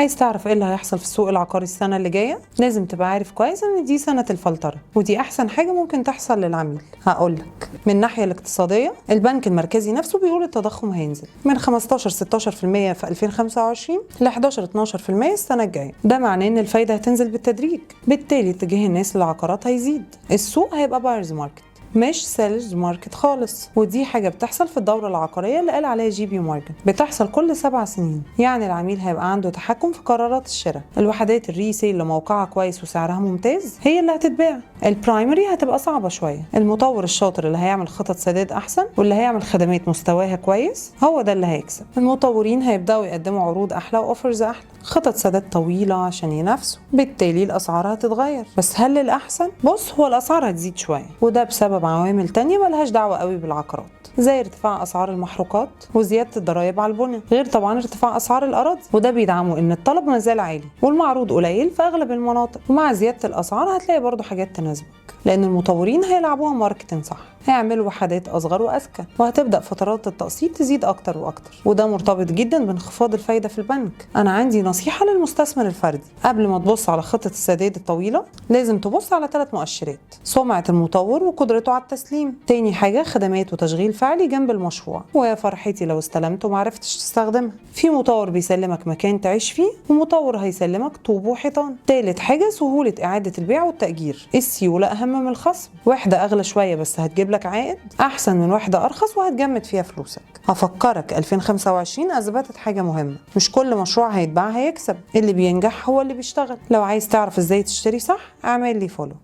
عايز تعرف ايه اللي هيحصل في السوق العقاري السنة اللي جاية؟ لازم تبقى عارف كويس ان دي سنة الفلترة، ودي احسن حاجة ممكن تحصل للعميل. هقولك من الناحية الاقتصادية، البنك المركزي نفسه بيقول التضخم هينزل من 15-16% في 2025 ل 11-12% السنة الجاية. ده معناه ان الفايدة هتنزل بالتدريج، بالتالي اتجاه الناس للعقارات هيزيد. السوق هيبقى بايرز ماركت مش سيلز ماركت خالص، ودي حاجة بتحصل في الدورة العقارية اللي قال عليها جي بي مورجان، بتحصل كل 7 سنين. يعني العميل هيبقى عنده تحكم في قرارات الشراء. الوحدات الريسيل اللي موقعها كويس وسعرها ممتاز هي اللي هتتباع. البرايمري هتبقى صعبة شوية. المطور الشاطر اللي هيعمل خطط سداد أحسن واللي هيعمل خدمات مستواها كويس هو ده اللي هيكسب. المطورين هيبدأوا يقدموا عروض أحلى وأوفرز أحلى، خطط سداد طويلة عشان ينافسوا، بالتالي الأسعار هتتغير. بس هل الأحسن؟ بص، هو الأسعار هتزيد شوية، وده بسبب عوامل تانية ملهاش دعوة قوي بالعقارات، زي ارتفاع أسعار المحروقات وزيادة الضرائب على البنى، غير طبعا ارتفاع أسعار الأراضي، وده بيدعموا إن الطلب مازال عالي والمعروض قليل في أغلب المناطق. ومع زيادة الأسعار هتلاقي برضو حاجات تناسبك، لأن المطورين هيلعبوها ماركتين صح، هيعملوا وحدات أصغر وأذكى، وهتبدأ فترات التقسيط تزيد أكتر وأكتر، وده مرتبط جدا بانخفاض الفايدة في البنك. أنا عندي نصيحة للمستثمر الفردي، قبل ما تبص على خطة السداد الطويلة لازم تبص على 3 مؤشرات: سمعة المطور وقدرته على التسليم، تاني حاجة خدمات وتشغيل فعلي جنب المشروع، ويا فرحتي لو استلمت ومعرفتش تستخدمها. في مطور بيسلمك مكان تعيش فيه، ومطور هيسلمك طوب وحيطان. تالت حاجة سهولة إعادة البيع والتأجير، السيولة أهم من الخصم. واحدة أغلى شوية بس هتجيب لك عائد أحسن من واحدة أرخص وهتجمد فيها فلوسك. هفكرك 2025 أثبتت حاجة مهمة، مش كل مشروع هيتباع هيكسب، اللي بينجح هو اللي بيشتغل. لو عايز تعرف إزاي تشتري صح اعمل لي فولو.